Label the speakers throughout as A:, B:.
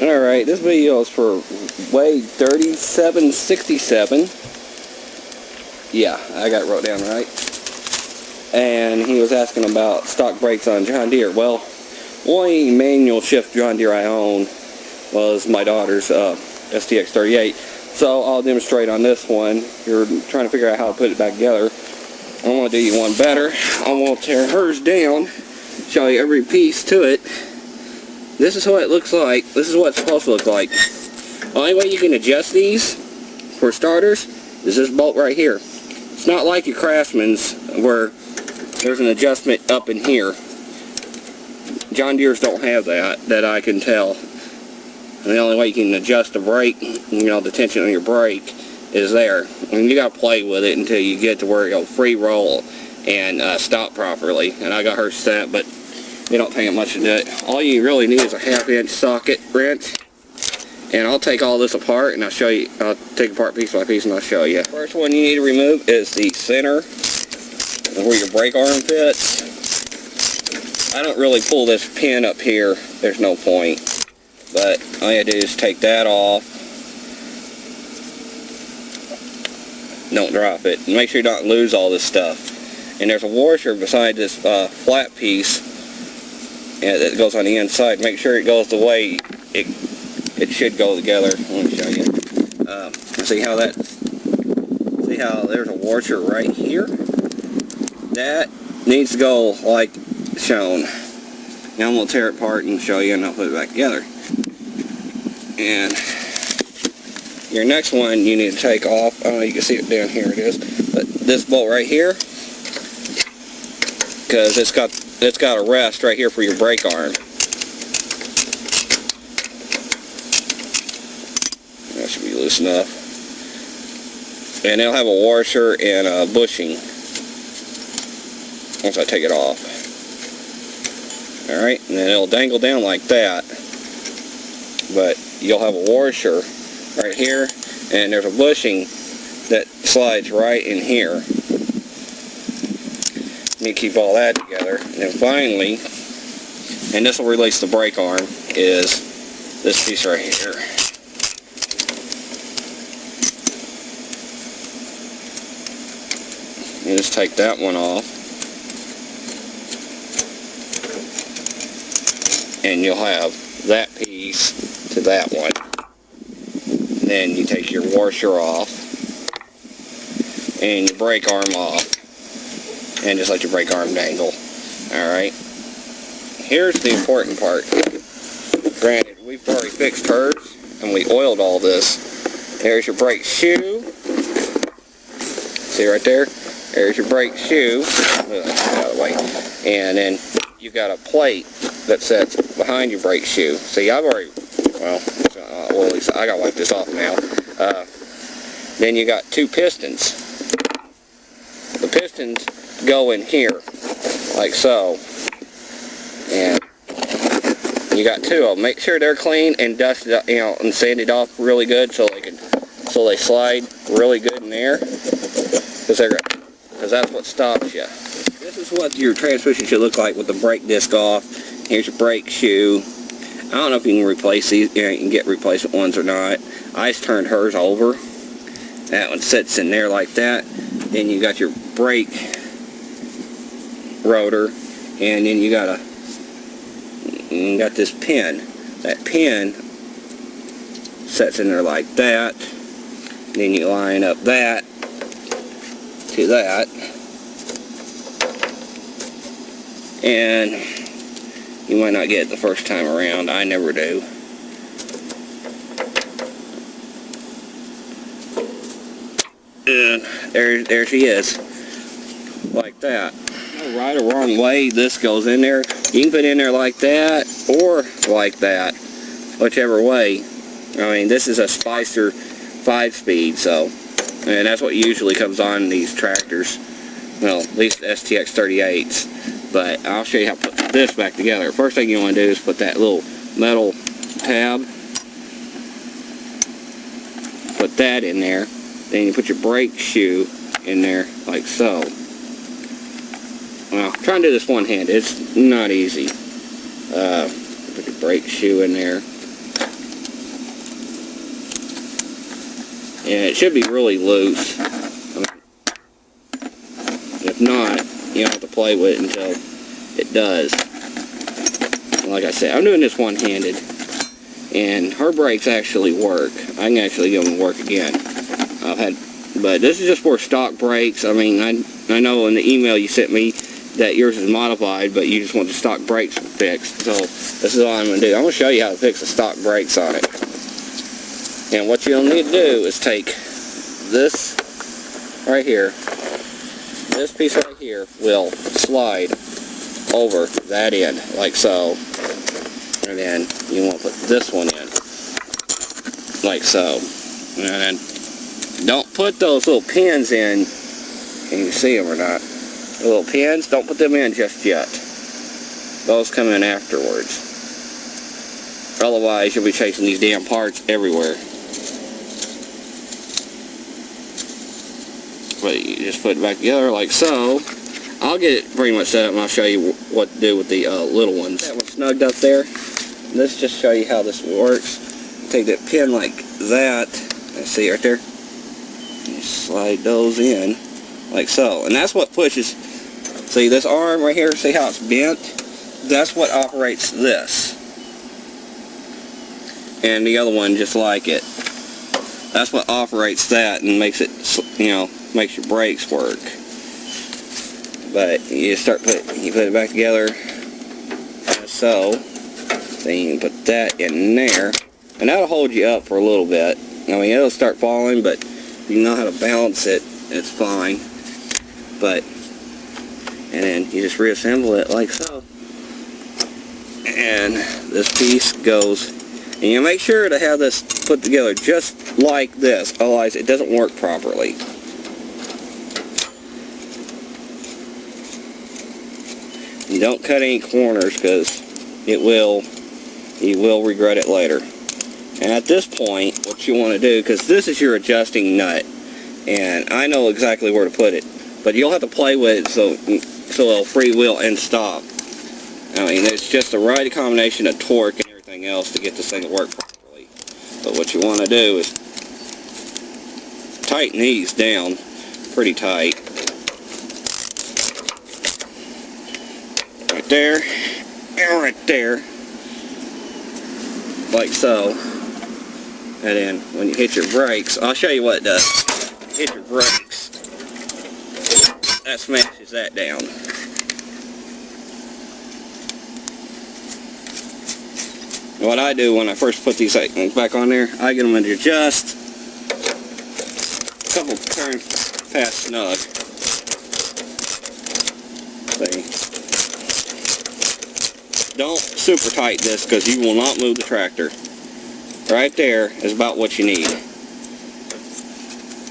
A: Alright, this video is for Wade 3767. Yeah, I got it wrote down right. And he was asking about stock brakes on John Deere. Well, only manual shift John Deere I own was my daughter's STX38. So I'll demonstrate on this one. You're trying to figure out how to put it back together. I'm going to do you one better. I'm going to tear hers down, show you every piece to it. This is what it looks like. This is what it's supposed to look like. The only way you can adjust these, for starters, is this bolt right here. It's not like your Craftsman's where there's an adjustment up in here. John Deere's don't have that I can tell. And the only way you can adjust the brake, the tension on your brake, is there. And you got to play with it until you get to where it'll free roll and stop properly. And I got her set, but it don't take much to do it. All you really need is a 1/2 inch socket wrench. And I'll take all this apart and I'll show you. I'll take apart piece by piece and I'll show you. First one you need to remove is the center where your brake arm fits. I don't really pull this pin up here. There's no point. But all you do is take that off. Don't drop it. And make sure you don't lose all this stuff. And there's a washer beside this flat piece that goes on the inside. Make sure it goes the way it should go together. Let me show you. See how there's a washer right here? That needs to go like shown. Now I'm going to tear it apart and show you, and I'll put it back together. And your next one you need to take off. I don't know, you can see it down here. It is. But this bolt right here, because it's got a rest right here for your brake arm. That should be loose enough. And it'll have a washer and a bushing once I take it off. Alright, and then it'll dangle down like that. But you'll have a washer right here, and there's a bushing that slides right in here. You keep all that together, and then finally, and this will release the brake arm, is this piece right here. You just take that one off, and you'll have that piece to that one. Then you take your washer off and your brake arm off, and just let your brake arm dangle. Alright, here's the important part. Granted, we've already fixed hers and we oiled all this. There's your brake shoe. See right there? There's your brake shoe. Out of the way. And then you've got a plate that sits behind your brake shoe. See, I've already, well, I gotta wipe this off now. Then you got two pistons. The pistons go in here, like so. And you got two of them. Make sure they're clean and dusted, and sanded off really good so they slide really good in there. Because that's what stops you. This is what your transmission should look like with the brake disc off. Here's your brake shoe. I don't know if you can replace these, you can get replacement ones or not. I just turned hers over. That one sits in there like that. Then you got your brake rotor, and then you got this pin. That pin sits in there like that. Then you line up that to that, and you might not get it the first time around. I never do. And there she is, like that. No right or wrong way this goes in there. You can put it in there like that or like that, whichever way. I mean, this is a Spicer 5-speed, so, and that's what usually comes on these tractors. Well, at least STX38s. But I'll show you how to put this back together. First thing you want to do is put that little metal tab. Put that in there. Then you put your brake shoe in there like so. Well, try and do this one hand. It's not easy. Put your brake shoe in there. And it should be really loose. If not, you don't have to play with it until it does. Like I said, I'm doing this one-handed, and her brakes actually work. I can actually get them to work again. But this is just for stock brakes. I mean, I know in the email you sent me that yours is modified, but you just want the stock brakes fixed. So this is all I'm going to do. I'm going to show you how to fix the stock brakes on it. And what you'll need to do is take this right here. This piece right here will slide over that end, like so. And then you want to put this one in, like so. And then don't put those little pins in. Can you see them or not? The little pins, don't put them in just yet. Those come in afterwards. Otherwise, you'll be chasing these damn parts everywhere. But you just put it back together like so. I'll get it pretty much set up and I'll show you what to do with the little ones. That one snugged up there. Let's just show you how this works. Take that pin like that. See right there? You slide those in like so. And that's what pushes. See this arm right here? See how it's bent? That's what operates this. And the other one just like it. That's what operates that and makes it, you know, makes your brakes work. But you put it back together like so. Then you can put that in there. And that'll hold you up for a little bit. I mean, it'll start falling, but if you know how to balance it, it's fine. But, and then you just reassemble it like so. And this piece goes, and you make sure to have this put together just like this, otherwise it doesn't work properly. You don't cut any corners because you will regret it later. And at this point, what you want to do, because this is your adjusting nut, and I know exactly where to put it, but you'll have to play with it so it'll freewheel and stop. I mean, it's just the right combination of torque and everything else to get this thing to work properly. But what you want to do is tighten these down pretty tight. Right there, and right there, like so. And then when you hit your brakes, I'll show you what it does. Hit your brakes, that smashes that down. What I do when I first put these things back on there, I get them into just a couple turns past snug. See? Don't super tight this because you will not move the tractor. Right there is about what you need.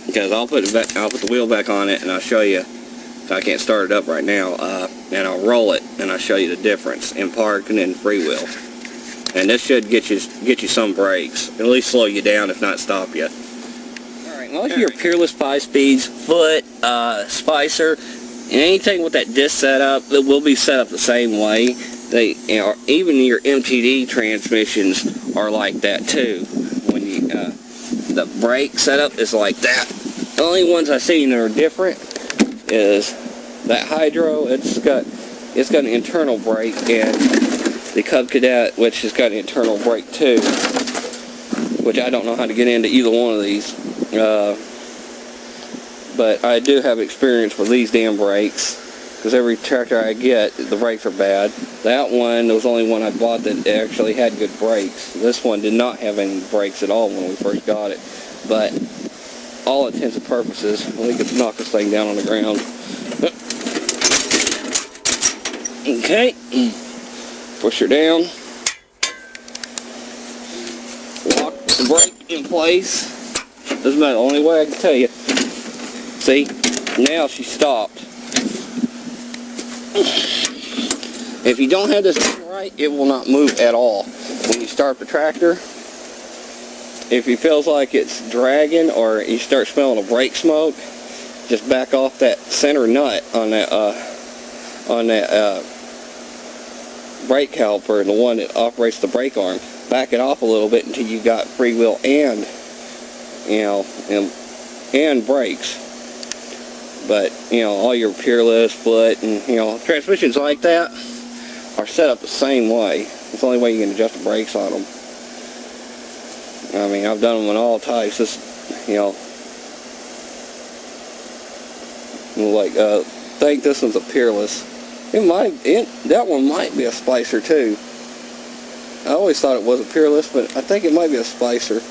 A: Because I'll put the wheel back on it and I'll show you. If I can't start it up right now, and I'll roll it and I'll show you the difference in park and in freewheel. And this should get you some brakes. At least slow you down, if not stop you. Alright, most of your Peerless 5-speeds, Foot, Spicer, and anything with that disc setup, it will be set up the same way. Even your MTD transmissions are like that too. When you, the brake setup is like that. The only ones I've seen that are different is that Hydro. It's got an internal brake, and the Cub Cadet, which has got an internal brake too, which I don't know how to get into either one of these. But I do have experience with these damn brakes, because every tractor I get, the brakes are bad. That one, there was only one I bought that actually had good brakes. This one did not have any brakes at all when we first got it. But all intents and purposes, we could knock this thing down on the ground. Okay. Push her down. Lock the brake in place. This is about the only way I can tell you. See, now she stopped. If you don't have this right, it will not move at all. When you start the tractor, if it feels like it's dragging or you start smelling a brake smoke, just back off that center nut on that brake caliper, the one that operates the brake arm. Back it off a little bit until you got freewheel and you know, and brakes. But, you know, all your Peerless, Foot, and, you know, transmissions like that are set up the same way. It's the only way you can adjust the brakes on them. I mean, I've done them in all types. This, you know, like, I think this one's a Peerless. That one might be a Spicer too. I always thought it was a Peerless, but I think it might be a Spicer.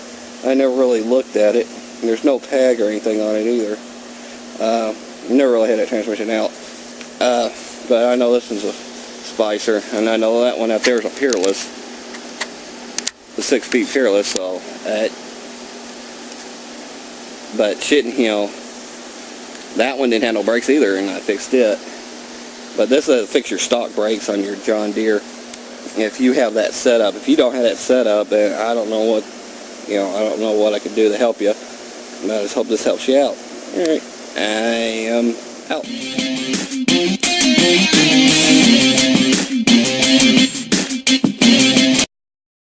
A: I never really looked at it. There's no tag or anything on it either. Never really had that transmission out. But I know this one's a Spicer, and I know that one out there is a Peerless. The 6-speed Peerless, so but shit, you know, that one didn't have no brakes either, and I fixed it. But this is to fix your stock brakes on your John Deere. If you have that set up, if you don't have that set up, then I don't know what, you know, I don't know what I can do to help you. But I just hope this helps you out. All right, I am out.